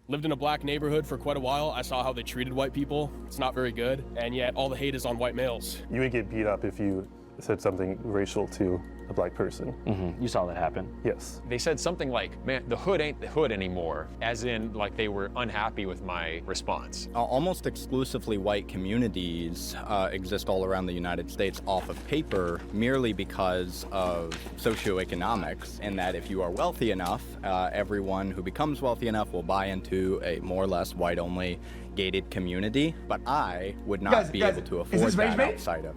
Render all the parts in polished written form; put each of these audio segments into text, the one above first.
Lived in a black neighborhood for quite a while. I saw how they treated white people. It's not very good, and yet all the hate is on white males. You would get beat up if you said something racial to a black person. Mm-hmm. You saw that happen? Yes. They said something like, man, the hood ain't the hood anymore, as in like they were unhappy with my response. Almost exclusively white communities exist all around the United States off of paper merely because of socioeconomics, and that if you are wealthy enough, everyone who becomes wealthy enough will buy into a more or less white-only gated community, but I would not be able to afford that outside of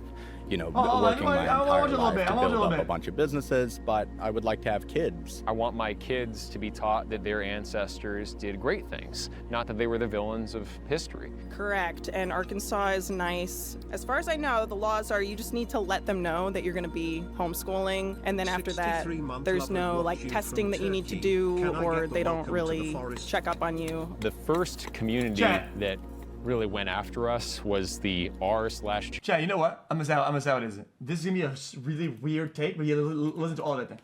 working my entire life to build up a bunch of businesses, but I would like to have kids. I want my kids to be taught that their ancestors did great things, not that they were the villains of history. Correct, and Arkansas is nice. As far as I know, the laws are you just need to let them know that you're going to be homeschooling, and then after that, there's no testing that you need to do, or they don't really check up on you. The first community that really went after us was the r/. Chat, you know what? I'm gonna say how it is. This is gonna be a really weird take, but you listen to all of it then.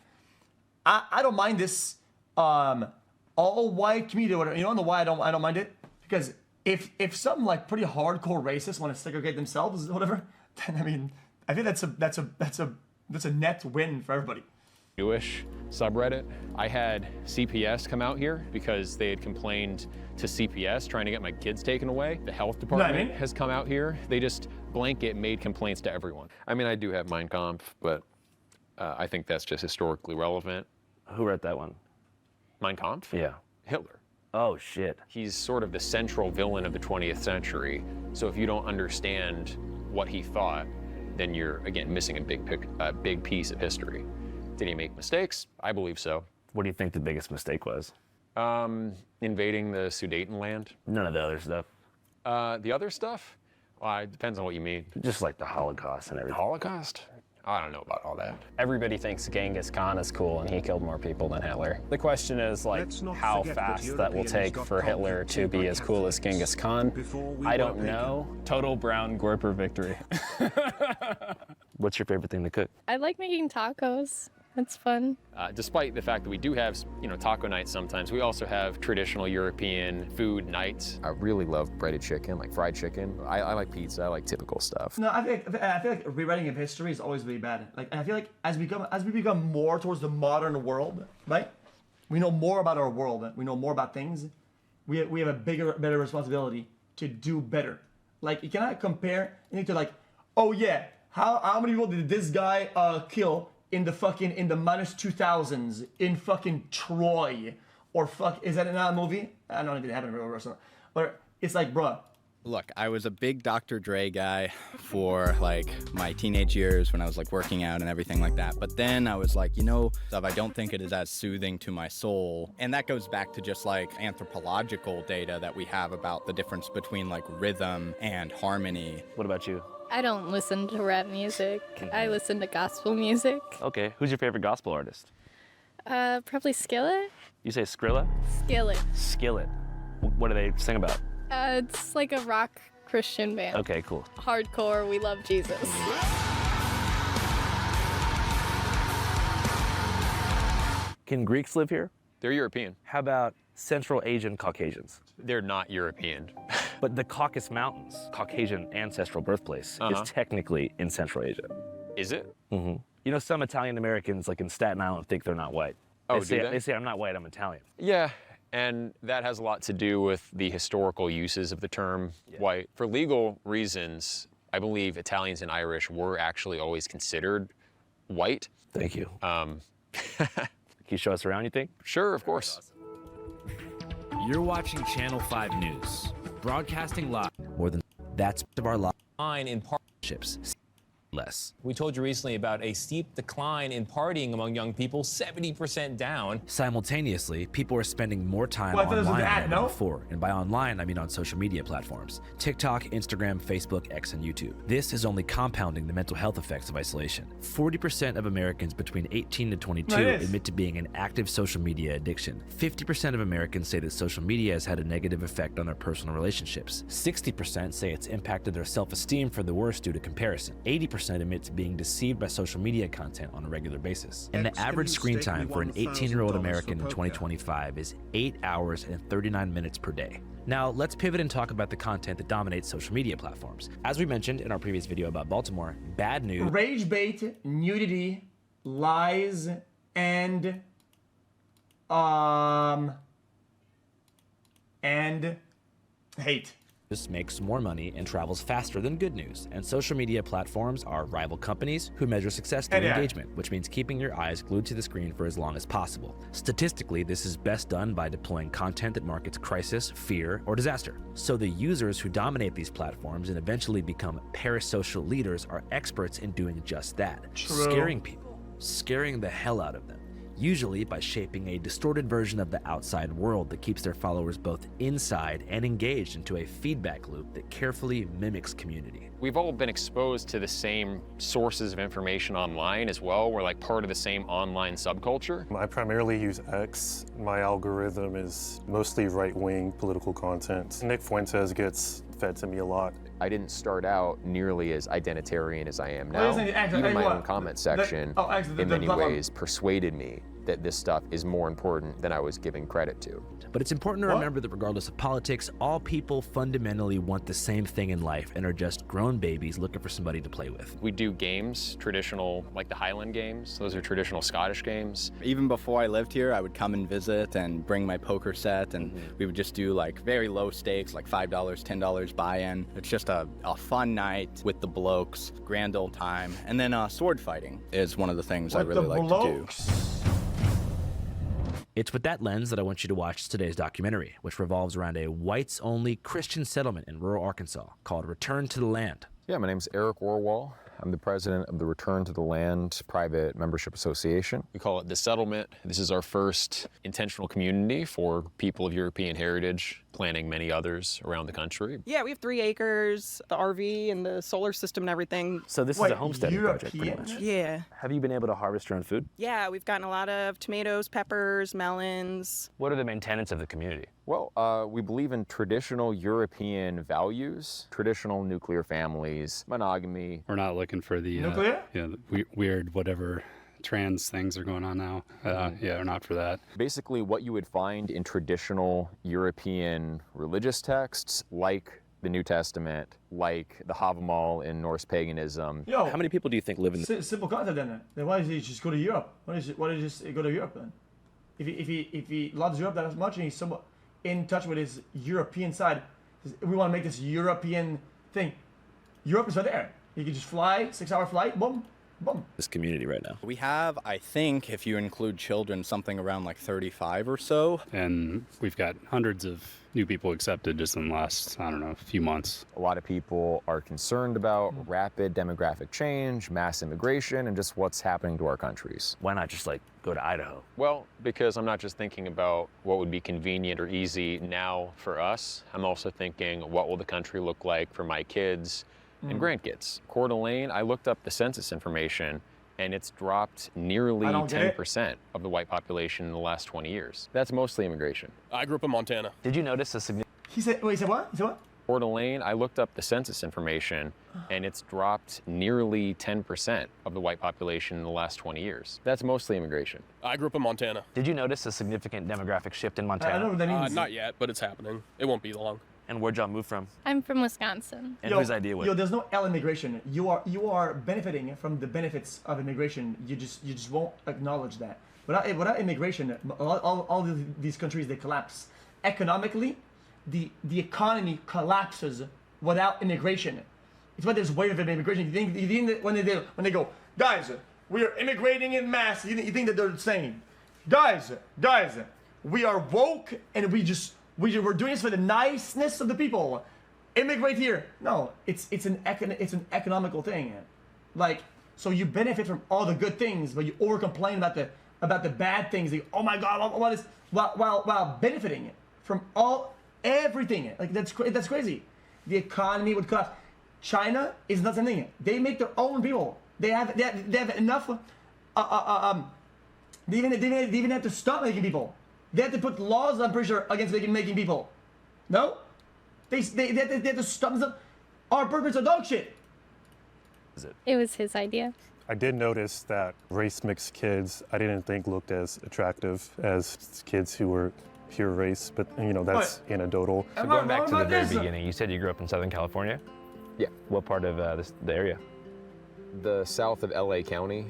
I don't mind this all white community or whatever. You know why I don't mind it? Because if some pretty hardcore racists want to segregate themselves or whatever, then I mean I think that's a net win for everybody. Jewish subreddit. I had CPS come out here because they had complained to CPS trying to get my kids taken away. The health department has come out here. They just blanket made complaints to everyone. I mean, I do have Mein Kampf, but I think that's just historically relevant. Who wrote that one? Mein Kampf? Yeah. Hitler. Oh, shit. He's sort of the central villain of the 20th century. So if you don't understand what he thought, then you're, again, missing a big piece of history. Did he make mistakes? I believe so. What do you think the biggest mistake was? Invading the Sudetenland. None of the other stuff. The other stuff? Well, it depends on what you mean. Just like the Holocaust and everything. Holocaust? I don't know about all that. Everybody thinks Genghis Khan is cool and he killed more people than Hitler. The question is how fast that will take for Hitler to be as cool as Genghis Khan. I don't know. Total brown Gorper victory. What's your favorite thing to cook? I like making tacos. That's fun. Despite the fact that we do have, taco nights sometimes, we also have traditional European food nights. I really love breaded chicken, like fried chicken. I like pizza, I like typical stuff. No, I feel like rewriting of history is always really bad. I feel like as we become more towards the modern world, right? We know more about our world. We know more about things. We have a better responsibility to do better. You cannot compare anything to oh yeah, how many people did this guy kill in the -2000s in fucking Troy, or is that another movie? I don't know if it happened in real life, but it's bruh. Look, I was a big Dr. Dre guy for my teenage years when I was working out and everything like that. But then I was I don't think it is as soothing to my soul. And that goes back to just anthropological data that we have about the difference between rhythm and harmony. What about you? I don't listen to rap music. I listen to gospel music. Okay, who's your favorite gospel artist? Probably Skillet. You say Skrilla? Skillet. Skillet. What do they sing about? It's like a rock Christian band. Okay, cool. Hardcore, we love Jesus. Can Greeks live here? They're European. How about Central Asian Caucasians? They're not European. But the Caucasus Mountains, Caucasian ancestral birthplace, is technically in Central Asia. Is it? Mm-hmm. Some Italian Americans, in Staten Island, think they're not white. Oh, They say, I'm not white, I'm Italian. Yeah, and that has a lot to do with the historical uses of the term white. For legal reasons, I believe Italians and Irish were actually always considered white. Thank you. Can you show us around, you think? Sure, of course. You're watching Channel 5 News, broadcasting live. More than that's of our line in partnerships. Less. We told you recently about a steep decline in partying among young people, 70% down. Simultaneously, people are spending more time online than before. And by online, I mean on social media platforms. TikTok, Instagram, Facebook, X, and YouTube. This is only compounding the mental health effects of isolation. 40% of Americans between 18 to 22 admit to being an active social media addiction. 50% of Americans say that social media has had a negative effect on their personal relationships. 60% say it's impacted their self-esteem for the worse due to comparison. 80% 40% admit to being deceived by social media content on a regular basis. And the average screen time for an 18-year-old American in 2025 is 8 hours and 39 minutes per day. Now, let's pivot and talk about the content that dominates social media platforms. As we mentioned in our previous video about Baltimore, bad news, rage bait, nudity, lies, and hate. This makes more money and travels faster than good news, and social media platforms are rival companies who measure success through engagement, which means keeping your eyes glued to the screen for as long as possible. Statistically, this is best done by deploying content that markets crisis, fear, or disaster. So the users who dominate these platforms and eventually become parasocial leaders are experts in doing just that. Scaring people, scaring the hell out of them. Usually by shaping a distorted version of the outside world that keeps their followers both inside and engaged into a feedback loop that carefully mimics community. We've all been exposed to the same sources of information online as well. We're like part of the same online subculture. I primarily use X. My algorithm is mostly right-wing political content. Nick Fuentes gets fed to me a lot. I didn't start out nearly as identitarian as I am now. Even my own comment section, in many ways, persuaded me that this stuff is more important than I was giving credit to. But it's important to remember that regardless of politics, all people fundamentally want the same thing in life and are just grown babies looking for somebody to play with. We do games, traditional, like the Highland games. Those are traditional Scottish games. Even before I lived here, I would come and visit and bring my poker set, and we would just do like very low stakes, like $5, $10 buy-in. It's just a fun night with the blokes, grand old time. And then sword fighting is one of the things I really like to do. It's with that lens that I want you to watch today's documentary, which revolves around a whites-only Christian settlement in rural Arkansas called Return to the Land. Yeah, my name's Eric Orwell. I'm the president of the Return to the Land Private Membership Association. We call it The Settlement. This is our first intentional community for people of European heritage, planning many others around the country. Yeah, we have 3 acres, the RV and the solar system and everything. So this is a homesteading project, pretty much. Yeah. Have you been able to harvest your own food? Yeah, we've gotten a lot of tomatoes, peppers, melons. What are the main tenets of the community? Well, we believe in traditional European values, traditional nuclear families, monogamy. We're not looking for the weird whatever trans things are going on now. Yeah, we're not for that. Basically what you would find in traditional European religious texts, like the New Testament, like the Havamal in Norse paganism. Yo, how many people do you think live in simple concept then why does he just go to Europe? Why does he just go to Europe then? If he loves Europe that much and he's somewhat in touch with his European side, we want to make this European thing. Europe is right there. You can just fly, 6-hour flight, boom, boom. This community right now. We have, I think, if you include children, something around like 35 or so. And we've got hundreds of new people accepted just in the last, I don't know, few months. A lot of people are concerned about rapid demographic change, mass immigration, and just what's happening to our countries. Why not just like go to Idaho? Well, because I'm not just thinking about what would be convenient or easy now for us. I'm also thinking, what will the country look like for my kids and grandkids? Coeur d'Alene, I looked up the census information, and it's dropped nearly 10% of the white population in the last 20 years. That's mostly immigration. I grew up in Montana. Did you notice a significant... He said what? He said what? Coeur d'Alene, I looked up the census information, and it's dropped nearly 10% of the white population in the last 20 years. That's mostly immigration. I grew up in Montana. Did you notice a significant demographic shift in Montana? I don't know what that means. Not yet, but it's happening. It won't be long. And where'd y'all move from? I'm from Wisconsin. And whose idea was it? There's no L immigration. You are benefiting from the benefits of immigration. You just won't acknowledge that. Without immigration, all these countries, they collapse. Economically, the economy collapses without immigration. It's why there's wave of immigration. You think that when they go, guys, we are immigrating in mass, you think that they're saying, guys, we are woke and we're doing this for the niceness of the people. Immigrate here. No, it's an economical thing. Like, so you benefit from all the good things, but you over complain about the bad things. Like, oh my God, all this, while benefiting from everything. Like that's crazy. The economy would collapse. China is not something. They make their own people. They have enough. They even have to stop making people. They have to put laws, I'm pretty sure, against making people. No? They have to stop them. Our purpose are dog shit. It was his idea. I did notice that race-mixed kids I didn't think looked as attractive as kids who were pure race, but that's anecdotal. So going back to the very beginning, you said you grew up in Southern California? Yeah. What part of the area? The south of LA County,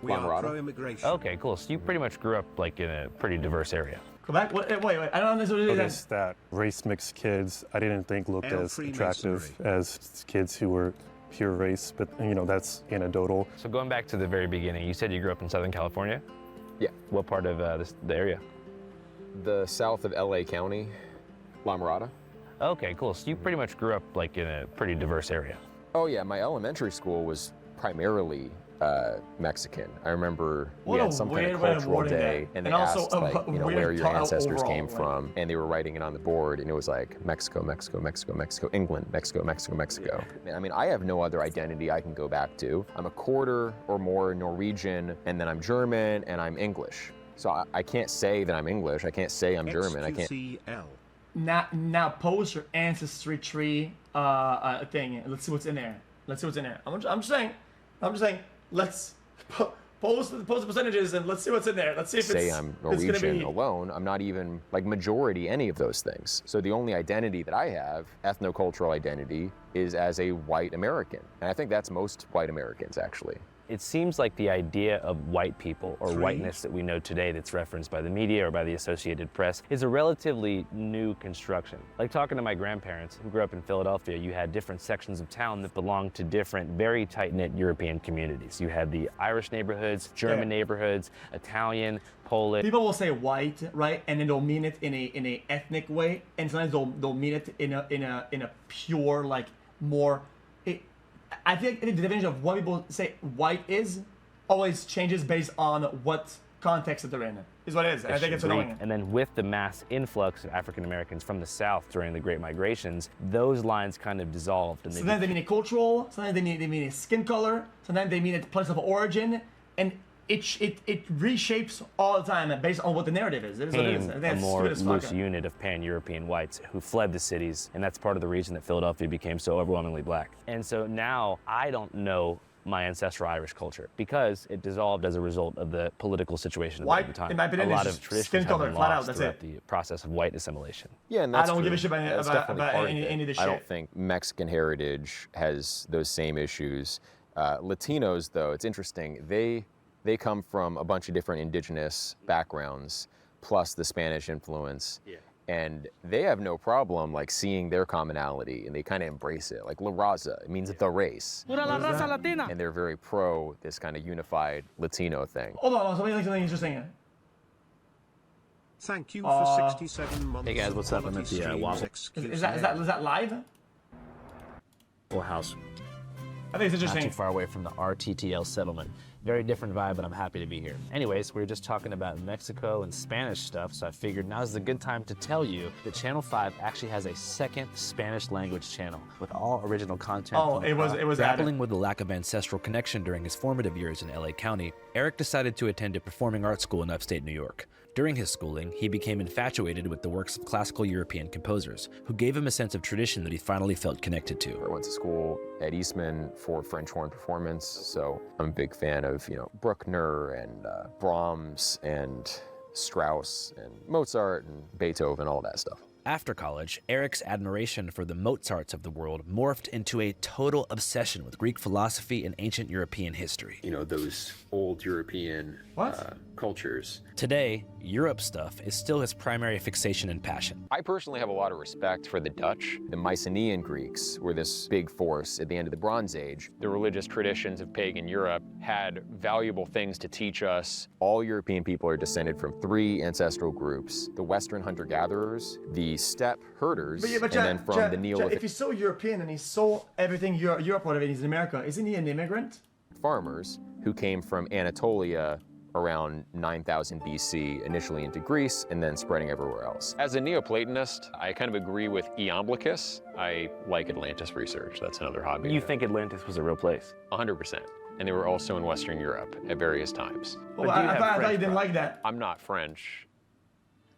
La pro-immigration. Okay, cool. So you pretty much grew up like in a pretty diverse area. Go back. Wait. I don't understand what it is. Noticed that race-mixed kids I didn't think looked as attractive as kids who were pure race, but that's anecdotal. So going back to the very beginning, you said you grew up in Southern California? Yeah. What part of the area? The south of LA County, La Mirada. Okay, cool. So you pretty much grew up like in a pretty diverse area. Oh yeah, my elementary school was primarily Mexican. I remember we had some kind of cultural day, and they asked where your ancestors came from, and they were writing it on the board, and it was like Mexico, Mexico, Mexico, Mexico, England, Mexico, Mexico, Mexico. I mean, I have no other identity I can go back to. I'm a quarter or more Norwegian, and then I'm German, and I'm English. So I can't say that I'm English. I can't say I'm German. I can't. Now post your ancestry tree thing. Let's see what's in there. I'm just saying. Let's post the percentages and let's see what's in there. Let's see if say I'm Norwegian alone. I'm not even like majority any of those things. So the only identity that I have, ethnocultural identity, is as a white American. And I think that's most white Americans actually. It seems like the idea of white people or whiteness that we know today that's referenced by the media or by the Associated Press is a relatively new construction. Like talking to my grandparents who grew up in Philadelphia, you had different sections of town that belonged to different very tight-knit European communities. You had the Irish neighborhoods, German neighborhoods, Italian, Polish. People will say white, right? And then they'll mean it in a ethnic way, and sometimes they'll mean it in a pure, like, more. I think the definition of what people say white is always changes based on what context that they're in, is what it is. I think it's annoying. And then with the mass influx of African Americans from the South during the Great Migrations, those lines kind of dissolved. And sometimes they mean a cultural, sometimes they mean a skin color, sometimes they mean a place of origin, and it reshapes all the time based on what the narrative is. It is what it is. A more loose unit of pan-European whites who fled the cities, and that's part of the reason that Philadelphia became so overwhelmingly black. And so now I don't know my ancestral Irish culture because it dissolved as a result of the political situation at the time. A lot of traditions have been lost throughout the process of white assimilation. Yeah, and that's I don't give a shit about any of this shit. I don't think Mexican heritage has those same issues. Latinos, though, it's interesting. They come from a bunch of different indigenous backgrounds, plus the Spanish influence. Yeah. And they have no problem like seeing their commonality, and they kind of embrace it. Like La Raza, it means the race. And they're very pro this kind of unified Latino thing. Hold on, something interesting. Thank you for 67 months. Hey guys, what's up? I'm at the Waffle. Is that live? Or house. I think it's interesting. Not too far away from the RTTL settlement. Very different vibe, but I'm happy to be here. Anyways, we were just talking about Mexico and Spanish stuff, so I figured now's a good time to tell you that Channel 5 actually has a second Spanish language channel with all original content. Oh, it was grappling with the lack of ancestral connection during his formative years in LA County, Eric decided to attend a performing arts school in upstate New York. During his schooling, he became infatuated with the works of classical European composers, who gave him a sense of tradition that he finally felt connected to. I went to school at Eastman for French horn performance, so I'm a big fan of, Bruckner and Brahms and Strauss and Mozart and Beethoven, all that stuff. After college, Eric's admiration for the Mozarts of the world morphed into a total obsession with Greek philosophy and ancient European history. Those old European cultures. Today, Europe stuff is still his primary fixation and passion. I personally have a lot of respect for the Dutch. The Mycenaean Greeks were this big force at the end of the Bronze Age. The religious traditions of pagan Europe had valuable things to teach us. All European people are descended from 3 ancestral groups: the Western hunter-gatherers, the steppe herders, and then from the Neolithic. If he's so European and he's so everything Europe, whatever, he's in America, isn't he an immigrant? Farmers who came from Anatolia around 9000 BC, initially into Greece, and then spreading everywhere else. As a Neoplatonist, I kind of agree with Iamblichus. I like Atlantis research. That's another hobby. You think Atlantis was a real place? 100%. And they were also in Western Europe at various times. Well, I thought you didn't like that. I'm not French.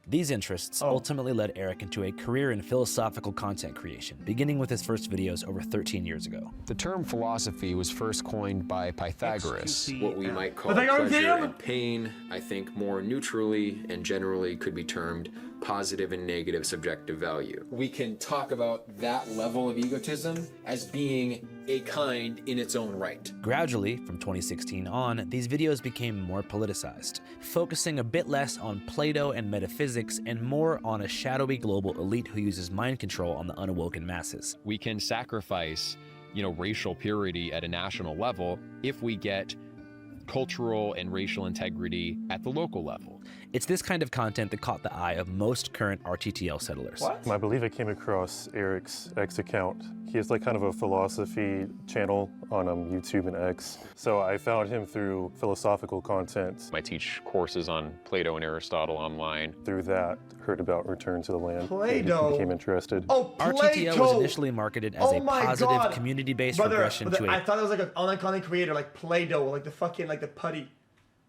These interests ultimately led Eric into a career in philosophical content creation, beginning with his first videos over 13 years ago. The term philosophy was first coined by Pythagoras. What we might call pleasure and pain, I think more neutrally and generally could be termed positive and negative subjective value. We can talk about that level of egotism as being a kind in its own right. Gradually, from 2016 on, these videos became more politicized, focusing a bit less on Plato and metaphysics and more on a shadowy global elite who uses mind control on the unawoken masses. We can sacrifice, racial purity at a national level if we get cultural and racial integrity at the local level. It's this kind of content that caught the eye of most current RTTL settlers. What? I believe I came across Eric's X account. He has like kind of a philosophy channel on YouTube and X. So I found him through philosophical content. I teach courses on Plato and Aristotle online. Through that, heard about Return to the Land. Plato. Became interested. Oh, Plato. RTTL was initially marketed as a positive, community-based regression to a... I thought it was like an online content creator, like Play-Doh, like the fucking, like the putty.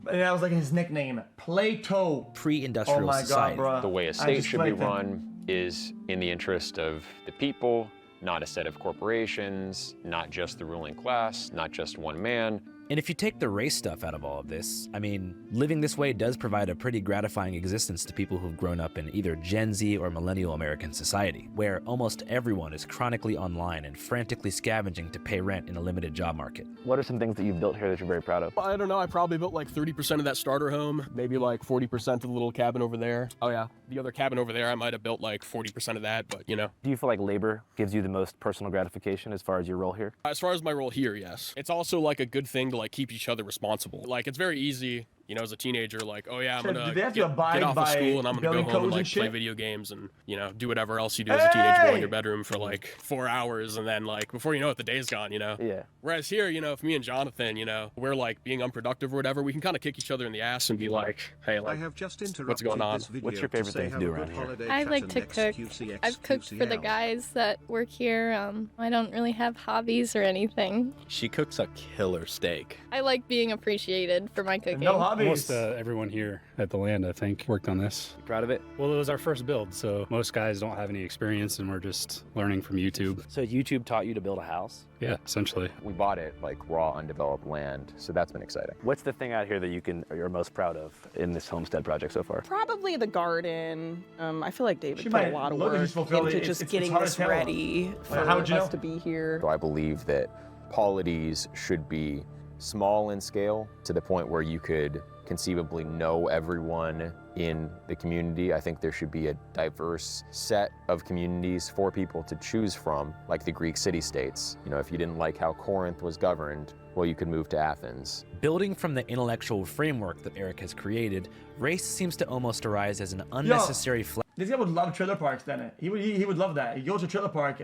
And that was like his nickname, Plato. Pre-industrial society. God, the way a state should be run is in the interest of the people, not a set of corporations, not just the ruling class, not just one man. And if you take the race stuff out of all of this, I mean, living this way does provide a pretty gratifying existence to people who've grown up in either Gen Z or millennial American society, where almost everyone is chronically online and frantically scavenging to pay rent in a limited job market. What are some things that you've built here that you're very proud of? I don't know, I probably built like 30% of that starter home, maybe like 40% of the little cabin over there. Oh yeah. The other cabin over there, I might have built like 40% of that, but Do you feel like labor gives you the most personal gratification as far as your role here? As far as my role here, yes. It's also like a good thing to like keep each other responsible. Like it's very easy, as a teenager, like, oh yeah, I'm gonna get off of school and I'm gonna go home and like play video games and, do whatever else you do as a teenage boy in your bedroom for like 4 hours and then like before you know it, the day's gone, Yeah. Whereas here, if me and Jonathan, we're like being unproductive or whatever, we can kind of kick each other in the ass and be like, hey, like, I have just interrupted what's going on? What's your favorite thing to do around here? I like to cook. I've cooked for the guys that work here. I don't really have hobbies or anything. She cooks a killer steak. I like being appreciated for my cooking. No hobbies. Almost everyone here at the land, I think, worked on this. You proud of it? Well, it was our first build, so most guys don't have any experience and we're just learning from YouTube. So YouTube taught you to build a house? Yeah, essentially. We bought it like raw, undeveloped land, so that's been exciting. What's the thing out here that you're most proud of in this homestead project so far? Probably the garden. I feel like David put might a lot of look at work his fulfillment. into just It's getting hard this to tell. ready for How would you us know? to be here. So I believe that polities should be small in scale to the point where you could conceivably know everyone in the community. I think there should be a diverse set of communities for people to choose from, like the Greek city-states. If you didn't like how Corinth was governed, well, you could move to Athens. Building from the intellectual framework that Eric has created, race seems to almost arise as an unnecessary This guy would love trailer parks, then. He would love that. He goes to a trailer park,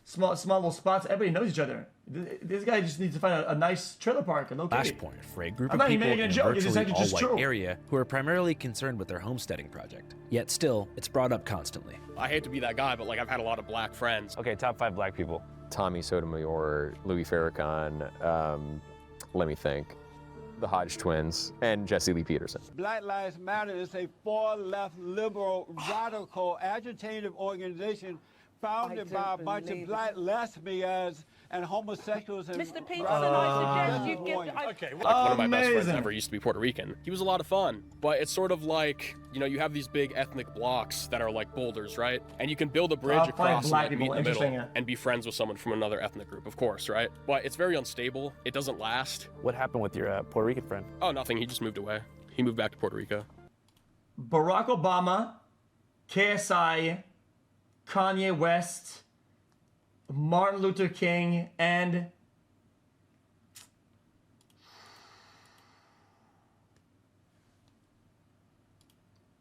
small little spots, everybody knows each other. This guy just needs to find a nice trailer park. flashpoint for a group of people in a virtually all-white area who are primarily concerned with their homesteading project. Yet still, it's brought up constantly. I hate to be that guy, but like I've had a lot of black friends. Okay, top 5 black people. Tommy Sotomayor, Louis Farrakhan, let me think, the Hodge twins, and Jesse Lee Peterson. Black Lives Matter is a far-left, liberal, radical, agitative organization founded by a bunch of black lesbians and homosexuals. And Mr. Peterson, I suggest you get... Okay, well, like one of my best friends ever used to be Puerto Rican. He was a lot of fun, but it's sort of like, you have these big ethnic blocks that are like boulders, right? And you can build a bridge across and like, meet in the middle and be friends with someone from another ethnic group, of course, right? But it's very unstable. It doesn't last. What happened with your Puerto Rican friend? Oh, nothing. He just moved away. He moved back to Puerto Rico. Barack Obama, KSI, Kanye West, Martin Luther King, and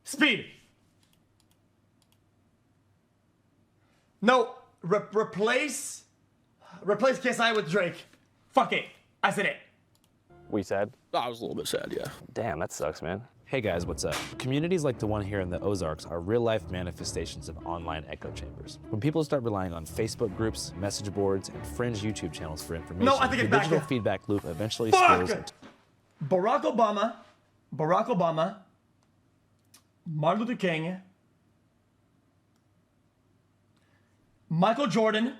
Speed. No, replace KSI with Drake. Fuck it. I said it. We said? I was a little bit sad, yeah. Damn, that sucks, man. Hey guys, what's up? Communities like the one here in the Ozarks are real-life manifestations of online echo chambers. When people start relying on Facebook groups, message boards, and fringe YouTube channels for information, the digital feedback loop eventually spills into... Barack Obama, Martin Luther King, Michael Jordan,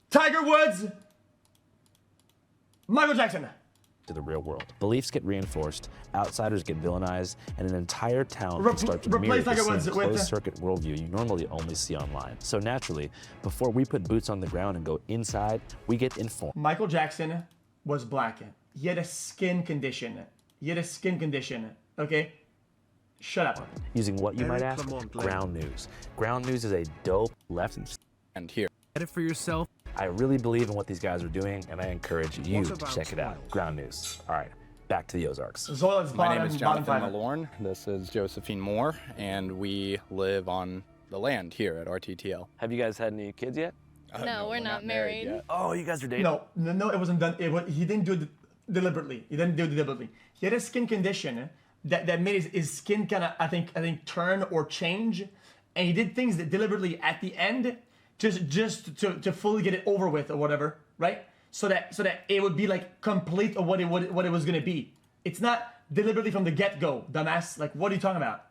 Tiger Woods, Michael Jackson. To the real world. Beliefs get reinforced, outsiders get villainized, and an entire town can start to mirror the same closed-circuit worldview you normally only see online. So naturally, before we put boots on the ground and go inside, we get informed. Michael Jackson was black. He had a skin condition. Okay? Shut up. Using what you might ask? Ground news. Ground news is a dope left and here. Get it for yourself. I really believe in what these guys are doing, and I encourage you to check it out. Ground news. All right, back to the Ozarks. My name is Jonathan Malorn. This is Josephine Moore, and we live on the land here at RTTL. Have you guys had any kids yet? No, we're not married yet. Oh, you guys are dating? No, it wasn't done. He didn't do it deliberately. He had a skin condition that made his skin kind of, I think, turn or change, and he did things that deliberately at the end, just to fully get it over with or whatever, right? So that it would be like complete of what it was gonna be. It's not deliberately from the get-go, dumbass. Like, what are you talking about?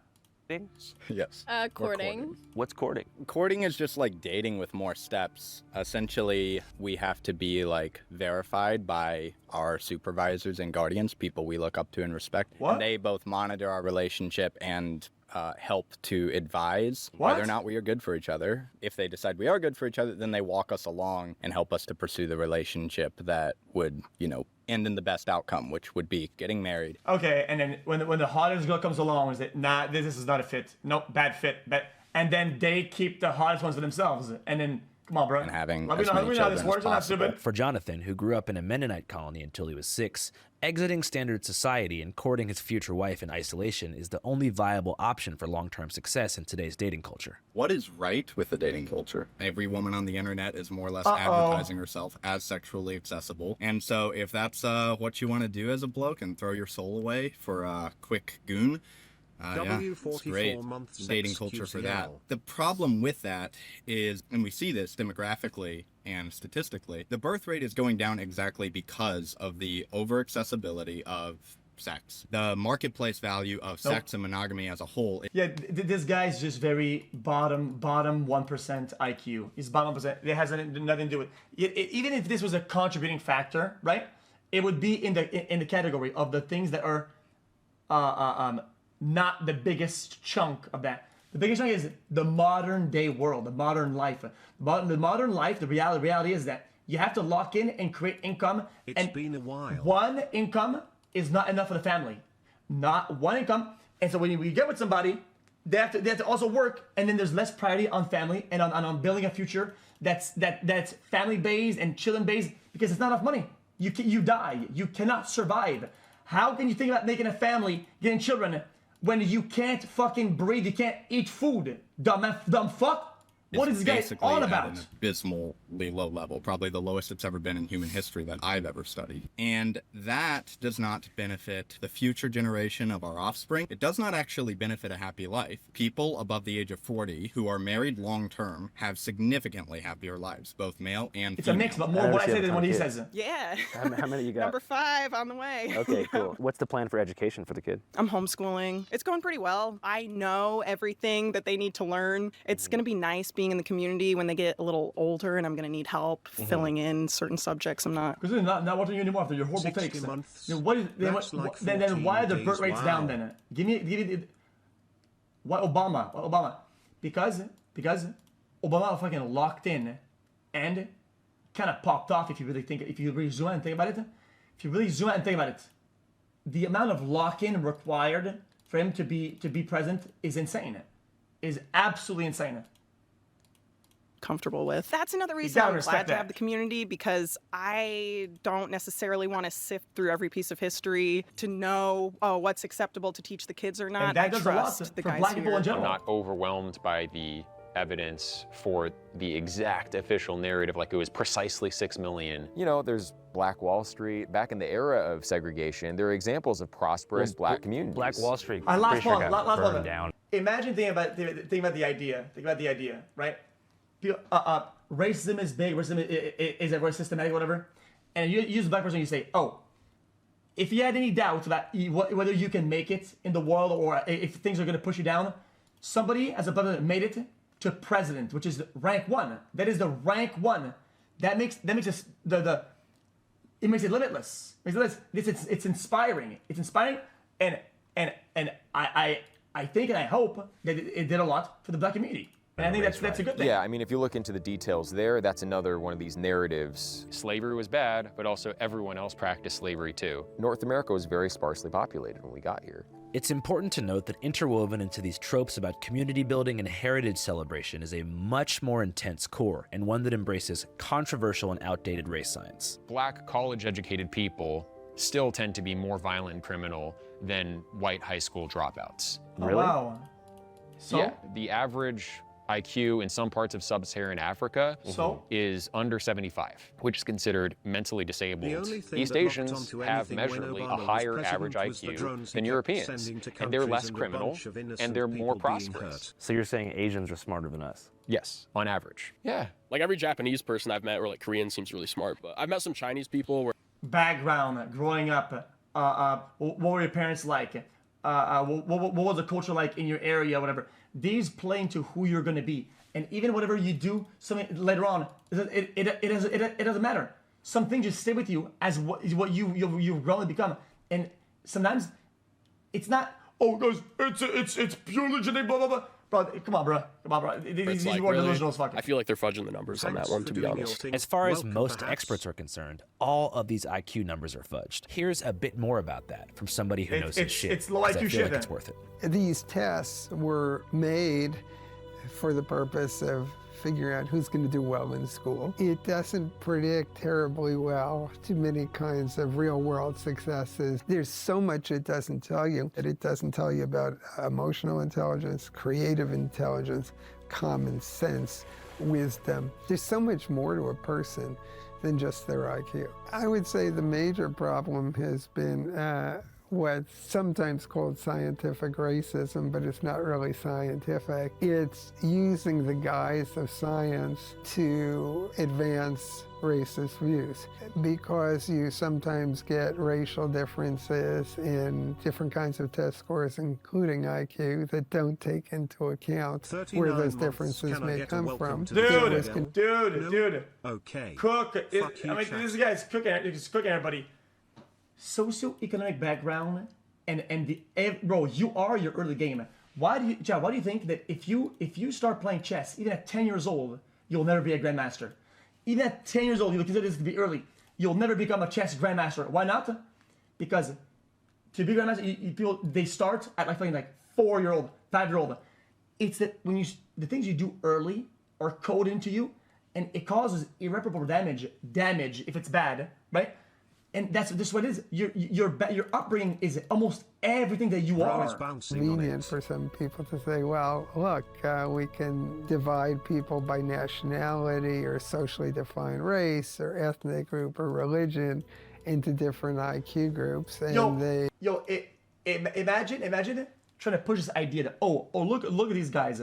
Yes. Courting. What's courting? Courting is just like dating with more steps. Essentially, we have to be like verified by our supervisors and guardians, people we look up to and respect. What? And they both monitor our relationship and help to advise whether or not we are good for each other. If they decide we are good for each other, then they walk us along and help us to pursue the relationship that would, end in the best outcome, which would be getting married. Okay, and then when the hottest girl comes along, is it, nah, this is not a fit. Nope, bad fit. And then they keep the hottest ones for themselves. And then, come on, bro. And having as many children as possible. For Jonathan, who grew up in a Mennonite colony until he was 6, exiting standard society and courting his future wife in isolation is the only viable option for long-term success in today's dating culture. What is right with the dating culture? Every woman on the internet is more or less advertising herself as sexually accessible. And so if that's what you want to do as a bloke and throw your soul away for a quick goon, it's great dating culture for that. The problem with that is, and we see this demographically and statistically, the birth rate is going down exactly because of the over-accessibility of sex. The marketplace value of sex and monogamy as a whole. Yeah, this guy's just very bottom 1% IQ. He's bottom 1%. It has nothing to do with it. Even if this was a contributing factor, right? It would be in the category of the things that are not the biggest chunk of that. The biggest chunk is the modern day world, the modern life. The modern life, the reality is that you have to lock in and create income. It's been a while. One income is not enough for the family. Not one income. And so when you get with somebody, they have to also work, and then there's less priority on family and on building a future that's family based and children based, because it's not enough money. You die. You cannot survive. How can you think about making a family, getting children, when you can't fucking breathe, you can't eat food? Dumb fuck? What is this guy on about? At an abysmally low level, probably the lowest it's ever been in human history that I've ever studied. And that does not benefit the future generation of our offspring. It does not actually benefit a happy life. People above the age of 40 who are married long-term have significantly happier lives, both male and female. It's a mix, but more what I say than what he says. Yeah. How many you got? Number 5 on the way. Okay, cool. What's the plan for education for the kid? I'm homeschooling. It's going pretty well. I know everything that they need to learn. It's going to be nice being in the community when they get a little older, and I'm going to need help filling in certain subjects I'm not. Because they're not watching you anymore after your horrible fakes. Then why are the birth rates down then? Give me why Obama? Because Obama fucking locked in and kind of popped off. If you really zoom out and think about it, the amount of lock-in required for him to be present is insane. Is absolutely insane. Comfortable with. That's another reason I'm glad to have the community, because I don't necessarily want to sift through every piece of history to know what's acceptable to teach the kids or not. And that does a lot the for guys black people in general. I'm not overwhelmed by the evidence for the exact official narrative, like it was precisely 6 million. You know, there's Black Wall Street. Back in the era of segregation, there are examples of prosperous black communities. Black Wall Street. Last one. Down. Imagine thinking about the idea. Think about the idea, right? racism is big, racism is a systematic, whatever, and you use a black person, you say, oh, if you had any doubt that whether you can make it in the world or if things are going to push you down, somebody as a black person made it to president, which is rank 1. That is the rank 1. That makes us it makes it limitless. It's inspiring. It's inspiring, and I think and I hope that it did a lot for the black community. And I think that's a good thing. Yeah, I mean, if you look into the details there, that's another one of these narratives. Slavery was bad, but also everyone else practiced slavery too. North America was very sparsely populated when we got here. It's important to note that interwoven into these tropes about community building and heritage celebration is a much more intense core, and one that embraces controversial and outdated race science. Black college-educated people still tend to be more violent and criminal than white high school dropouts. Really? Wow. So? Yeah, the average IQ in some parts of sub-Saharan Africa is under 75, which is considered mentally disabled. East Asians have measurably a higher average IQ than Europeans, and they're less criminal, and they're more prosperous. So you're saying Asians are smarter than us? Yes, on average. Yeah. Like every Japanese person I've met, or like Korean, seems really smart, but I've met some Chinese people where... Background, growing up, what were your parents like? What was the culture like in your area, whatever. These play into who you're going to be. And even whatever you do something later on, it doesn't matter. Some things just stay with you as what you've grown to become. And sometimes it's not, oh, guys, it's purely genetic, blah, blah, blah. Bro, come on, bro. These like, are really, delusional as fuck. I feel like they're fudging the numbers on that one, to be honest. As far as most experts are concerned, all of these IQ numbers are fudged. Here's a bit more about that from somebody who knows his shit. It's low IQ shit. Like it's worth it. These tests were made for the purpose of figuring out who's going to do well in school. It doesn't predict terribly well to many kinds of real-world successes. There's so much it doesn't tell you. That it doesn't tell you about emotional intelligence, creative intelligence, common sense, wisdom. There's so much more to a person than just their IQ. I would say the major problem has been what's sometimes called scientific racism, but it's not really scientific. It's using the guise of science to advance racist views, because you sometimes get racial differences in different kinds of test scores, including IQ, that don't take into account where those differences may come from. Dude. Okay. Cook. I mean, this guy's cooking. He's cooking everybody. Socioeconomic background and bro, you are your early game. Why do you think that if you start playing chess even at 10 years old, you'll never be a grandmaster? Even at 10 years old, you consider this to be early. You'll never become a chess grandmaster. Why not? Because to be a grandmaster, people they start at like 4-year-old, 5-year-old. It's that when the things you do early are coded into you, and it causes irreparable damage if it's bad, right? And that's what it is. Your upbringing is almost everything that you are. It's convenient for some people to say, well, look, we can divide people by nationality or socially defined race or ethnic group or religion into different IQ groups. And imagine trying to push this idea that, look at these guys.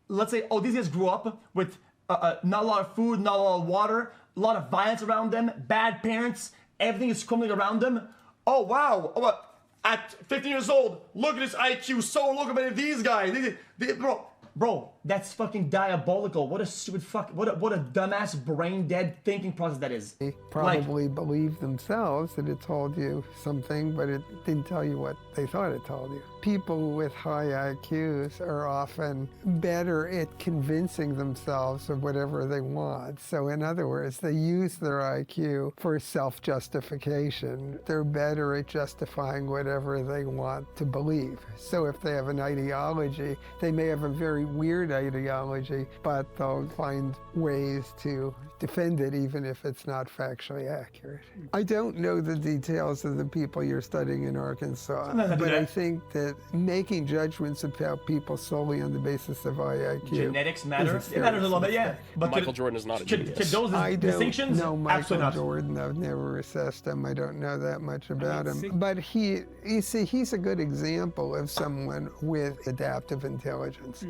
Let's say, these guys grew up with not a lot of food, not a lot of water, a lot of violence around them, bad parents, everything is crumbling around them. Oh, wow. At 15 years old, look at this IQ. So look at these guys. Bro, that's fucking diabolical. What a stupid what a dumbass brain dead thinking process that is. They probably believe themselves that it told you something, but it didn't tell you what they thought it told you. People with high IQs are often better at convincing themselves of whatever they want. So in other words, they use their IQ for self-justification. They're better at justifying whatever they want to believe. So if they have an ideology, they may have a very weird ideology, but they'll find ways to defend it even if it's not factually accurate. I don't know the details of the people you're studying in Arkansas, but I think that making judgments about people solely on the basis of high IQ. Genetics matter. It matters a little bit, yeah. But Michael Jordan is not a genius. Those distinctions? No, Michael Jordan. I've never assessed him. I don't know that much about him. But he's a good example of someone with adaptive intelligence.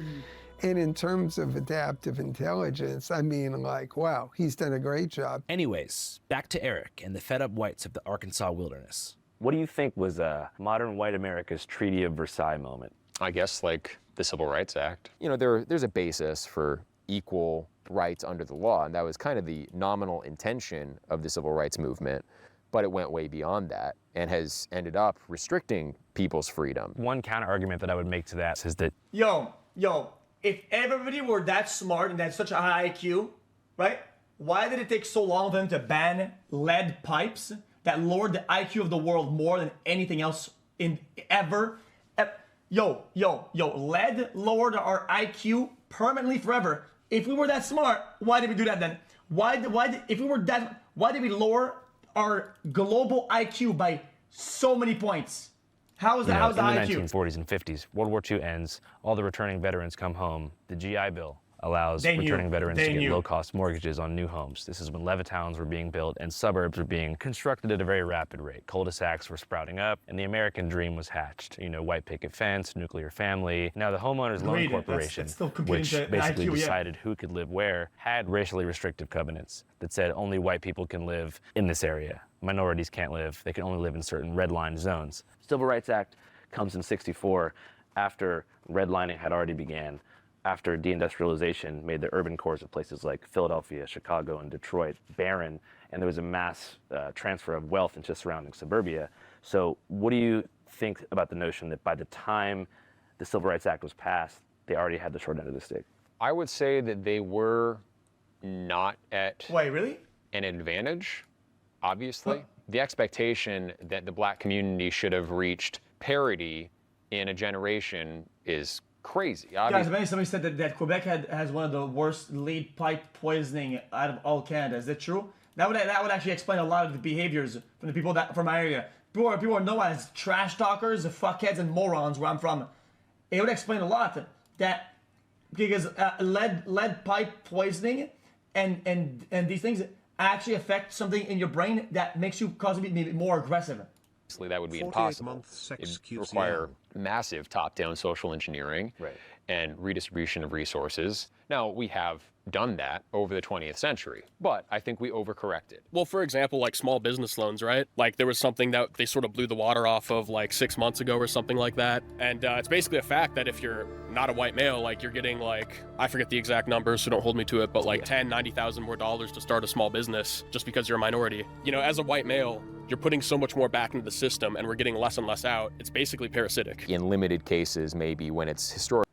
And in terms of adaptive intelligence, I mean, like, wow, he's done a great job. Anyways, back to Eric and the fed up whites of the Arkansas wilderness. What do you think was modern white America's Treaty of Versailles moment? I guess like the Civil Rights Act. You know, there's a basis for equal rights under the law, and that was kind of the nominal intention of the civil rights movement, but it went way beyond that and has ended up restricting people's freedom. One counter argument that I would make to that is that Yo, if everybody were that smart and had such a high IQ, right? Why did it take so long for them to ban lead pipes that lowered the IQ of the world more than anything else in ever? Yo, lead lowered our IQ permanently forever. If we were that smart, why did we do that then? Why did we lower our global IQ by so many points? How is that? How's the IQ? In the 1940s and 50s, World War II ends, all the returning veterans come home. The GI Bill allows returning veterans to get low-cost mortgages on new homes. This is when Levittowns were being built and suburbs were being constructed at a very rapid rate. Cul-de-sacs were sprouting up, and the American dream was hatched. You know, white picket fence, nuclear family. Now, the Homeowners Loan Corporation, which basically decided who could live where, had racially restrictive covenants that said only white people can live in this area. Minorities can't live. They can only live in certain red-line zones. Civil Rights Act comes in '64 after redlining had already began, after deindustrialization made the urban cores of places like Philadelphia, Chicago, and Detroit barren, and there was a mass transfer of wealth into surrounding suburbia. So what do you think about the notion that by the time the Civil Rights Act was passed, they already had the short end of the stick? I would say that they were not at an advantage, obviously. The expectation that the black community should have reached parity in a generation is crazy. Guys, somebody said that Quebec has one of the worst lead pipe poisoning out of all Canada. Is that true? That would actually explain a lot of the behaviors from the people from our area. People are known as trash talkers, fuckheads, and morons where I'm from. It would explain a lot that because lead pipe poisoning and these things actually affect something in your brain that makes you cause you to be more aggressive. That would be impossible. It would require massive top-down social engineering and redistribution of resources. Now, we have done that over the 20th century, but I think we overcorrected. Well, for example, like small business loans, right? Like there was something that they sort of blew the water off of like 6 months ago or something like that. And it's basically a fact that if you're not a white male, like you're getting like, I forget the exact numbers, so don't hold me to it, but like $90,000 more to start a small business just because you're a minority. You know, as a white male, you're putting so much more back into the system and we're getting less and less out. It's basically parasitic. In limited cases, maybe when it's historically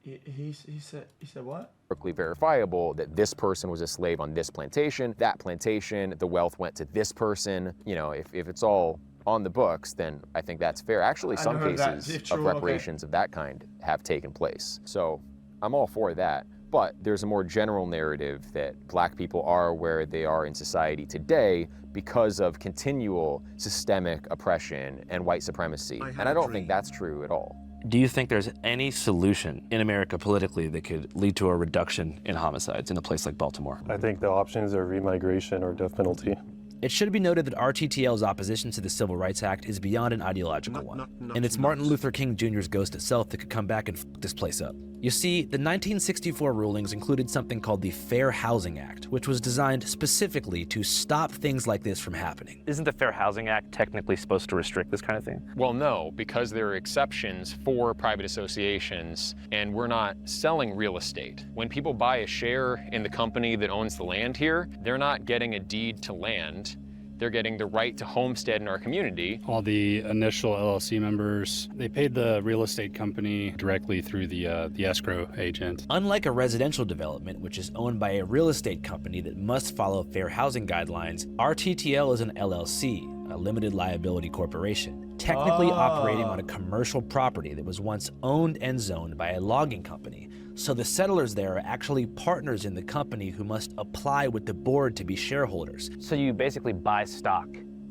He said what? Verifiable that this person was a slave on this plantation, that plantation, the wealth went to this person. You know, if it's all on the books, then I think that's fair. Actually, some cases of reparations of that kind have taken place. So I'm all for that. But there's a more general narrative that black people are where they are in society today because of continual systemic oppression and white supremacy. And I don't think that's true at all. Do you think there's any solution in America politically that could lead to a reduction in homicides in a place like Baltimore? I think the options are remigration or death penalty. It should be noted that RTTL's opposition to the Civil Rights Act is beyond an ideological one, and it's Martin Luther King Jr.'s ghost itself that could come back and f*** this place up. You see, the 1964 rulings included something called the Fair Housing Act, which was designed specifically to stop things like this from happening. Isn't the Fair Housing Act technically supposed to restrict this kind of thing? Well, no, because there are exceptions for private associations, and we're not selling real estate. When people buy a share in the company that owns the land here, they're not getting a deed to land. They're getting the right to homestead in our community. All the initial LLC members, they paid the real estate company directly through the escrow agent. Unlike a residential development, which is owned by a real estate company that must follow fair housing guidelines, RTTL is an LLC, a limited liability corporation, technically operating on a commercial property that was once owned and zoned by a logging company. So the settlers there are actually partners in the company who must apply with the board to be shareholders. So you basically buy stock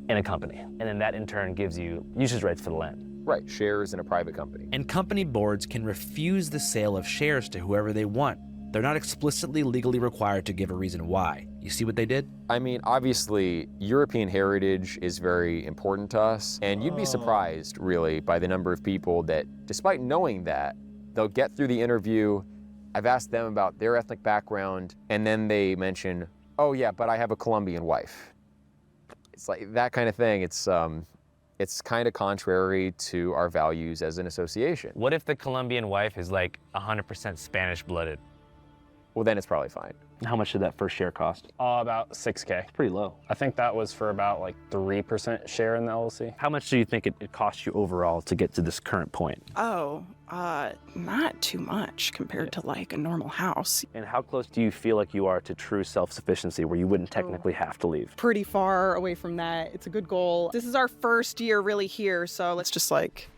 in a company, and then that in turn gives you usage rights for the land. Right, shares in a private company. And company boards can refuse the sale of shares to whoever they want. They're not explicitly legally required to give a reason why. You see what they did? I mean, obviously, European heritage is very important to us, and you'd be surprised, really, by the number of people that, despite knowing that, They'll get through the interview. I've asked them about their ethnic background, and then they mention, oh yeah, but I have a Colombian wife. It's like that kind of thing. It's kind of contrary to our values as an association. What if the Colombian wife is like 100% Spanish blooded? Well, then it's probably fine. How much did that first share cost? About $6K. It's pretty low. I think that was for about like 3% share in the LLC. How much do you think it cost you overall to get to this current point? Oh, not too much compared to like a normal house. And how close do you feel like you are to true self-sufficiency where you wouldn't technically have to leave? Pretty far away from that. It's a good goal. This is our first year really here, so let's just like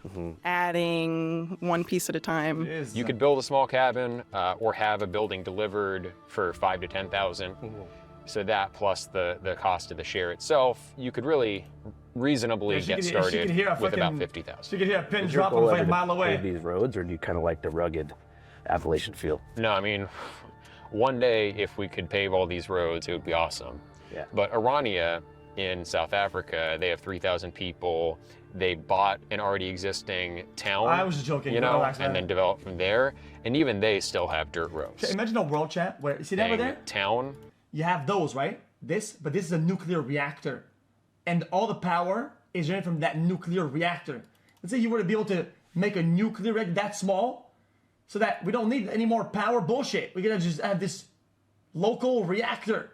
adding one piece at a time. You could build a small cabin or have a building delivered for $5,000 to $10,000. So that plus the cost of the share itself, you could really reasonably get started with about $50,000. You could hear a pin drop from like a mile away. These roads, or do you kind of like the rugged Appalachian feel? No, I mean, one day if we could pave all these roads, it would be awesome. Yeah. But Orania in South Africa, they have 3,000 people. They bought an already existing town. I was just joking. You know, and then developed from there. And even they still have dirt roads. Okay, imagine a world chat where, see that over there? Town. You have those, right? But this is a nuclear reactor. And all the power is generated from that nuclear reactor. Let's say you were to be able to make a nuclear reactor that small so that we don't need any more power bullshit. We're gonna just have this local reactor.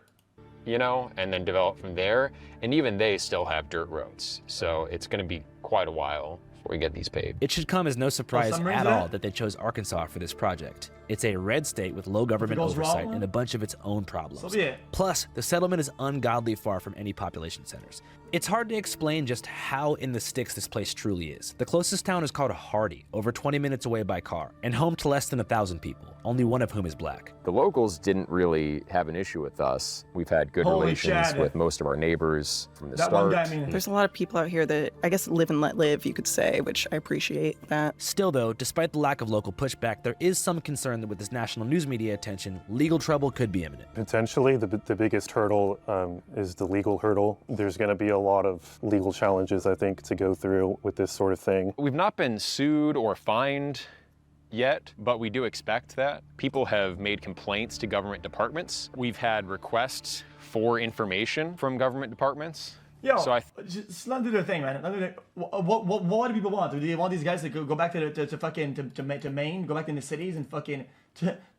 You know, and then develop from there. And even they still have dirt roads. So it's gonna be quite a while before we get these paved. It should come as no surprise at all that they chose Arkansas for this project. It's a red state with low government oversight and a bunch of its own problems. Plus, the settlement is ungodly far from any population centers. It's hard to explain just how in the sticks this place truly is. The closest town is called Hardy, over 20 minutes away by car, and home to less than 1,000 people, only one of whom is black. The locals didn't really have an issue with us. We've had good relations with most of our neighbors from the start. There's a lot of people out here that I guess live and let live, you could say, which I appreciate that. Still though, despite the lack of local pushback, there is some concern that with this national news media attention, legal trouble could be imminent. Potentially, the biggest hurdle is the legal hurdle. There's going to be a lot of legal challenges, I think, to go through with this sort of thing. We've not been sued or fined yet, but we do expect that. People have made complaints to government departments. We've had requests for information from government departments. Yo, so just let them do their thing, man. What do people want? Do they want these guys to go back to Maine, go back in the cities and fucking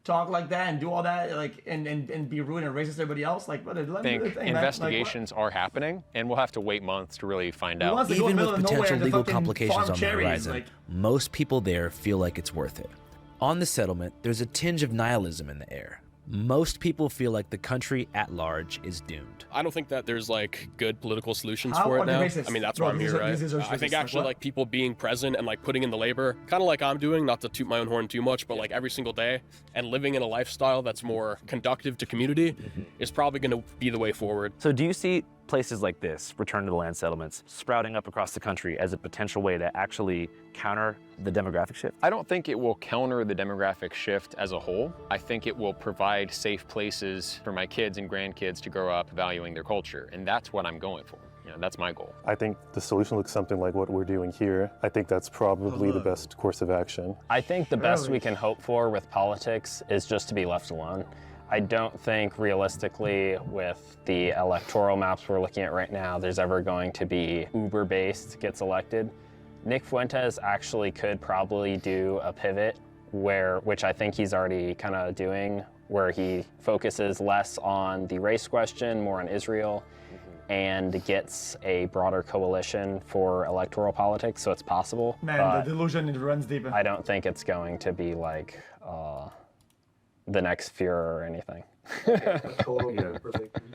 talk like that and do all that, like and be rude and racist to everybody else? Like, brother, let them do their thing, investigations are happening, and we'll have to wait months to really find out. Even with potential legal complications on the horizon, most people there feel like it's worth it. On the settlement, there's a tinge of nihilism in the air. Most people feel like the country at large is doomed. I don't think that there's like good political solutions for it now. I mean, that's why I'm here, right? I think actually like people being present and like putting in the labor, kind of like I'm doing, not to toot my own horn too much, but like every single day, and living in a lifestyle that's more conductive to community is probably going to be the way forward. So do you see places like this, return to the land settlements, sprouting up across the country as a potential way to actually counter the demographic shift? I don't think it will counter the demographic shift as a whole. I think it will provide safe places for my kids and grandkids to grow up valuing their culture, and that's what I'm going for. You know, that's my goal. I think the solution looks something like what we're doing here. I think that's probably the best course of action. I think the best we can hope for with politics is just to be left alone. I don't think realistically with the electoral maps we're looking at right now, there's ever going to be Uber-based gets elected. Nick Fuentes actually could probably do a pivot which I think he's already kind of doing, where he focuses less on the race question, more on Israel, and gets a broader coalition for electoral politics, so it's possible. Man, the delusion runs deep. I don't think it's going to be like the next Führer or anything.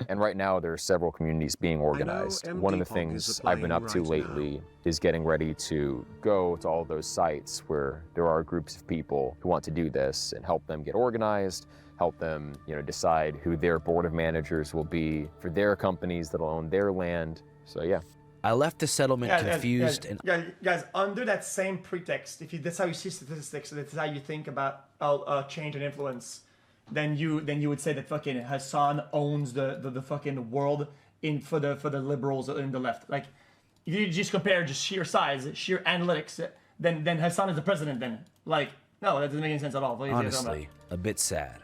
And right now there are several communities being organized. One of the things I've been up to lately is getting ready to go to all those sites where there are groups of people who want to do this and help them get organized, help them, decide who their board of managers will be for their companies that'll own their land. So yeah. I left the settlement confused guys, under that same pretext, that's how you see statistics, that's how you think about change and influence, then you would say that fucking Hassan owns the fucking world for the liberals in the left. Like, if you just compare just sheer size, sheer analytics, then Hassan is the president then. Like, No, that doesn't make any sense at all. Honestly, a bit sad.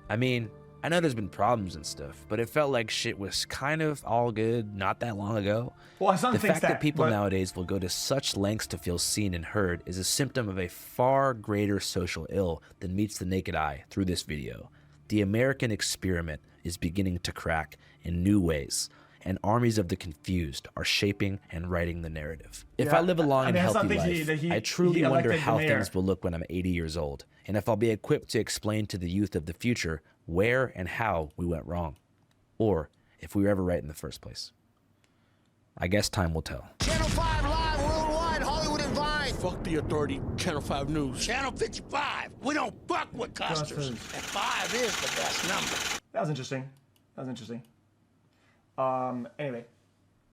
I mean, I know there's been problems and stuff, but it felt like shit was kind of all good not that long ago. Well, the fact that people nowadays will go to such lengths to feel seen and heard is a symptom of a far greater social ill than meets the naked eye through this video. The American experiment is beginning to crack in new ways, and armies of the confused are shaping and writing the narrative. If I live a long and healthy life, I truly wonder how things will look when I'm 80 years old, and if I'll be equipped to explain to the youth of the future where and how we went wrong, or if we were ever right in the first place. I guess time will tell. Channel 5 Live worldwide, Hollywood and Vine. Fuck the authority, Channel 5 News. Channel 55. We don't fuck with custers. And 5 is the best number. That was interesting. Anyway.